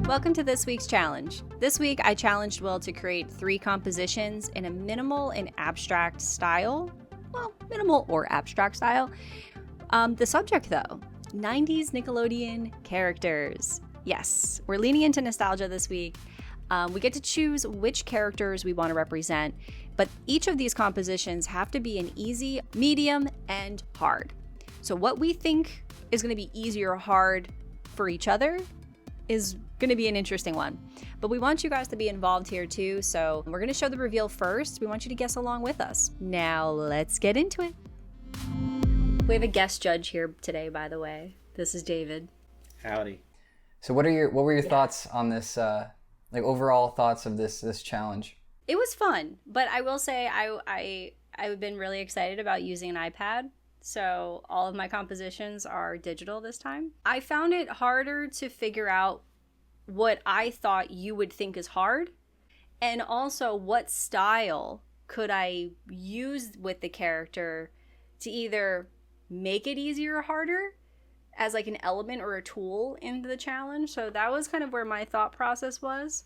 Welcome to this week's challenge. This week, I challenged Will to create 3 compositions in a minimal and abstract style. Well, minimal or abstract style. The subject, though, 90s Nickelodeon characters. Yes, we're leaning into nostalgia this week. We get to choose which characters we want to represent, but each of these compositions have to be an easy, medium, and hard. So what we think is going to be easy or hard for each other is going to be an interesting one. But we want you guys to be involved here too, so we're going to show the reveal first. We want you to guess along with us. Now let's get into it. We have a guest judge here today, by the way. This is David. Howdy. So what were your thoughts on this, overall thoughts of this challenge? It was fun, but I will say I've been really excited about using an iPad. So all of my compositions are digital this time. I found it harder to figure out what I thought you would think is hard, and also what style could I use with the character to either make it easier or harder as like an element or a tool into the challenge. So that was kind of where my thought process was.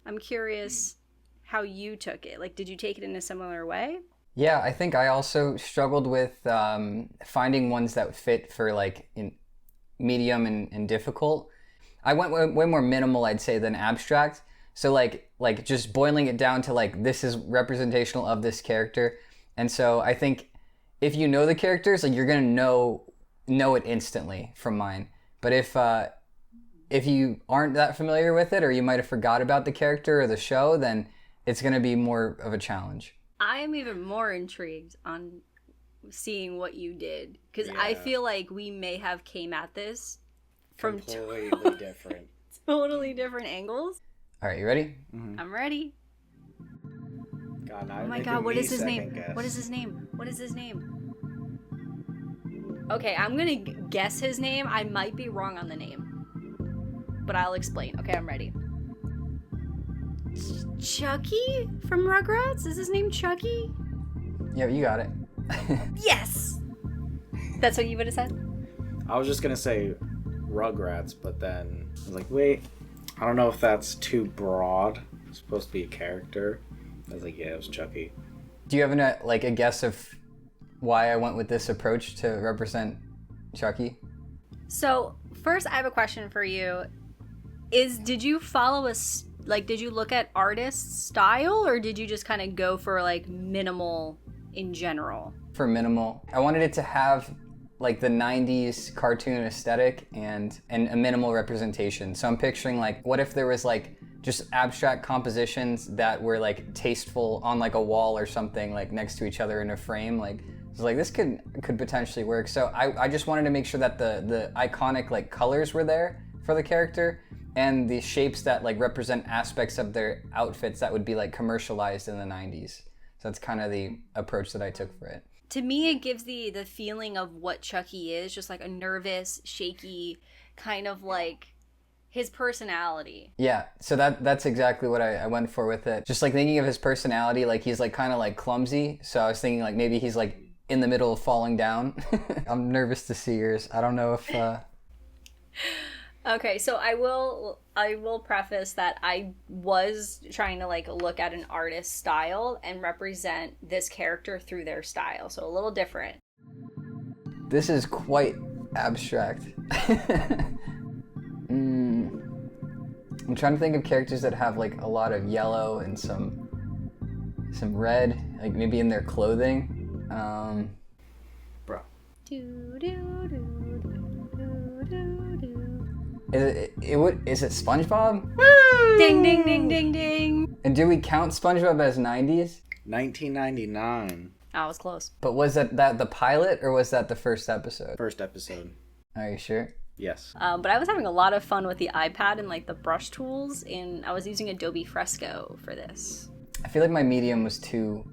I'm curious how you took it. Like, did you take it in a similar way? Yeah, I think I also struggled with finding ones that would fit for like in medium and difficult. I went way more minimal, I'd say, than abstract. So like just boiling it down to like, this is representational of this character. And so I think if you know the characters, like you're gonna know it instantly from mine. But if you aren't that familiar with it, or you might have forgot about the character or the show, then it's gonna be more of a challenge. I am even more intrigued on seeing what you did, because I feel like we may have came at this from completely different. Totally different angles. All right, you ready? Mm-hmm. I'm ready. God, oh my god, what is his name? What is his name? What is his name? Okay, I'm gonna guess his name. I might be wrong on the name, but I'll explain. Okay, I'm ready. Chucky from Rugrats? Is his name Chucky? Yeah, you got it. Yes! That's what you would have said? I was just gonna say Rugrats, but then I was like, wait, I don't know if that's too broad. It's supposed to be a character. I was like, yeah, it was Chucky. Do you have a guess of why I went with this approach to represent Chucky? So, first I have a question for you. Did you follow did you look at artist style, or did you just kind of go for like minimal in general? For minimal. I wanted it to have like the 90s cartoon aesthetic and a minimal representation. So I'm picturing like, what if there was like just abstract compositions that were like tasteful on like a wall or something, like next to each other in a frame. Like, it's like this could potentially work. So I just wanted to make sure that the iconic like colors were there for the character, and the shapes that like represent aspects of their outfits that would be like commercialized in the 90s. So that's kind of the approach that I took for it. To me, it gives the feeling of what Chucky is, just like a nervous, shaky, kind of like his personality. Yeah, so that's exactly what I went for with it. Just like thinking of his personality, like he's like kind of like clumsy. So I was thinking like maybe he's like in the middle of falling down. I'm nervous to see yours. I don't know if... Okay, so I will preface that I was trying to like look at an artist's style and represent this character through their style, so a little different. This is quite abstract. I'm trying to think of characters that have like a lot of yellow and some red, like maybe in their clothing. Bro. Is it SpongeBob? Woo! Ding, ding, ding, ding, ding. And do we count SpongeBob as 90s? 1999. I was close. But was that the pilot, or was that the first episode? First episode. Are you sure? Yes. But I was having a lot of fun with the iPad and like the brush tools, and I was using Adobe Fresco for this. I feel like my medium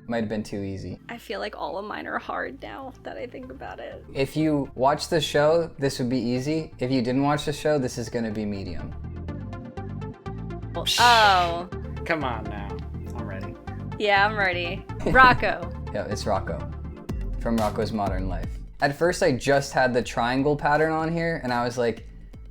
might have been too easy. I feel like all of mine are hard now that I think about it. If you watch the show, this would be easy. If you didn't watch the show, this is gonna be medium. Oh. Come on now. I'm ready. Yeah, I'm ready. Rocco. Yeah, it's Rocco. From Rocco's Modern Life. At first, I just had the triangle pattern on here, and I was like,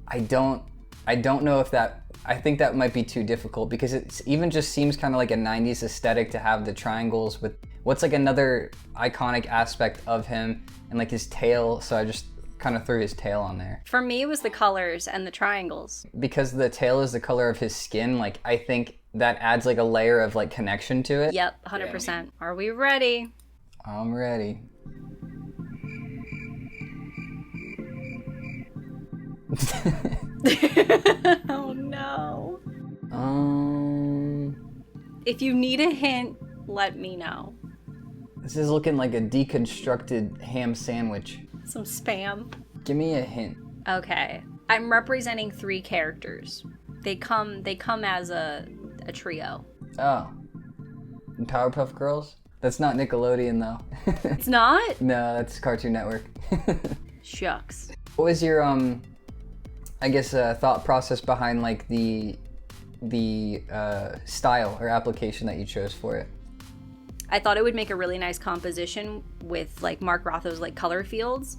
I don't I don't know if that, I think that might be too difficult because it even just seems kind of like a 90s aesthetic to have the triangles with what's like another iconic aspect of him and like his tail. So I just kind of threw his tail on there. For me, it was the colors and the triangles. Because the tail is the color of his skin, like I think that adds like a layer of like connection to it. Yep, 100%. Are we ready? I'm ready. Oh no. Um, If you need a hint, let me know. This is looking like a deconstructed ham sandwich. Some spam. Give me a hint. Okay. I'm representing 3 characters. They come as a trio. Oh. And Powerpuff Girls? That's not Nickelodeon though. It's not? No, that's Cartoon Network. Shucks. What was your I guess thought process behind like the style or application that you chose for it? I thought it would make a really nice composition with like Mark Rotho's like color fields,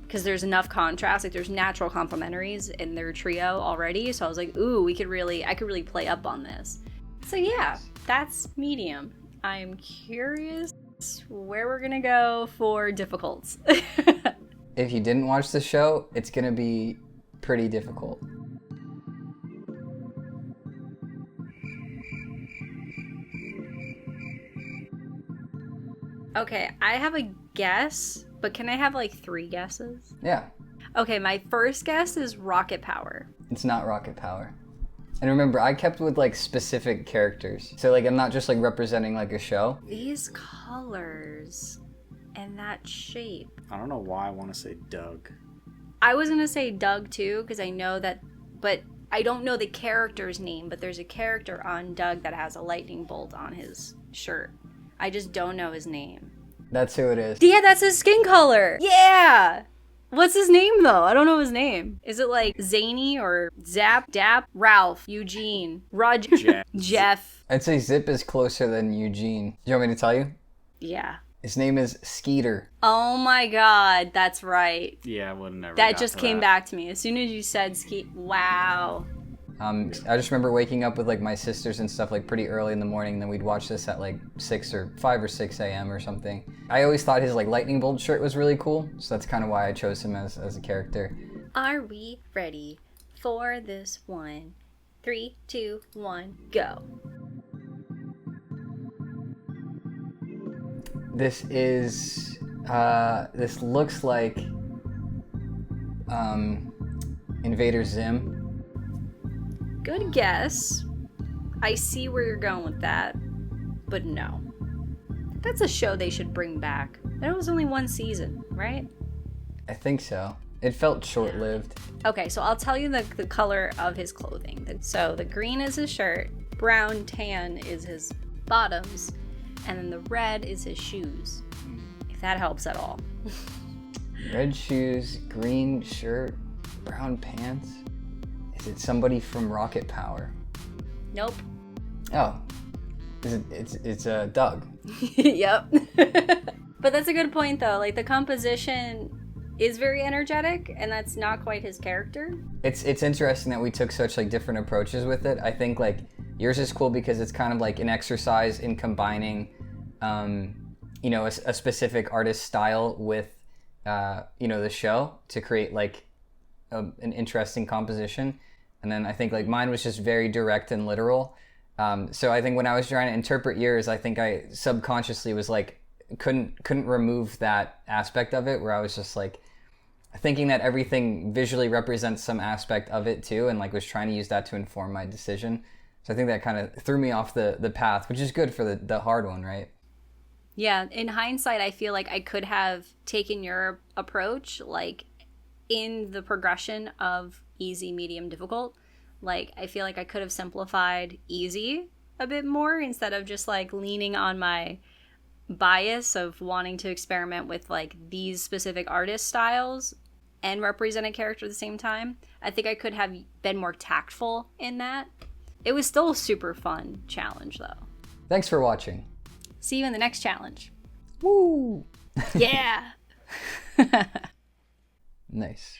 because there's enough contrast, like there's natural complementaries in their trio already. So I was like, ooh, I could really play up on this. So yeah, that's medium. I'm curious where we're gonna go for difficults. If you didn't watch the show, it's gonna be pretty difficult. Okay, I have a guess, but can I have like 3 guesses? Yeah, Okay, my first guess is rocket power. it's not Rocket Power. And remember, I kept with like specific characters. So like I'm not just like representing like a show. These colors and that shape. I don't know why I want to say Doug. I was gonna say Doug too, because I know that, but I don't know the character's name, but there's a character on Doug that has a lightning bolt on his shirt. I just don't know his name. That's who it is. Yeah, that's his skin color. Yeah. What's his name though? I don't know his name. Is it like Zany or Zap, Dap, Ralph, Eugene, Roger, Jeff? I'd say Zip is closer than Eugene. Do you want me to tell you? Yeah. His name is Skeeter. Oh my God, that's right. Yeah, I would have never. That got just to came that. back to me as soon as you said ski. Wow. I just remember waking up with like my sisters and stuff like pretty early in the morning, and then we'd watch this at like 5 or 6 a.m. or something. I always thought his like lightning bolt shirt was really cool, so that's kind of why I chose him as a character. Are we ready for this one? 3, 2, 1, go. This is this looks like Invader Zim. Good guess. I see where you're going with that, but no. That's a show they should bring back. There was only 1 season, right? I think so. It felt short-lived. Okay, so I'll tell you the color of his clothing. So the green is his shirt, brown tan is his bottoms, and then the red is his shoes. If that helps at all. Red shoes, green shirt, brown pants. Is it somebody from Rocket Power? Nope. Oh, it's Doug. Yep. But that's a good point though. Like the composition is very energetic, and that's not quite his character. It's interesting that we took such like different approaches with it. I think like yours is cool because it's kind of like an exercise in combining, you know, a specific artist style with, you know, the show to create like an interesting composition. And then I think like mine was just very direct and literal. So I think when I was trying to interpret yours, I think I subconsciously was like couldn't remove that aspect of it, where I was just like thinking that everything visually represents some aspect of it too, and like was trying to use that to inform my decision. So I think that kind of threw me off the path, which is good for the hard one, right? Yeah, in hindsight, I feel like I could have taken your approach, like in the progression of easy, medium, difficult. Like, I feel like I could have simplified easy a bit more instead of just like leaning on my bias of wanting to experiment with like these specific artist styles and represent a character at the same time. I think I could have been more tactful in that. It was still a super fun challenge though. Thanks for watching. See you in the next challenge. Woo! Yeah. Nice.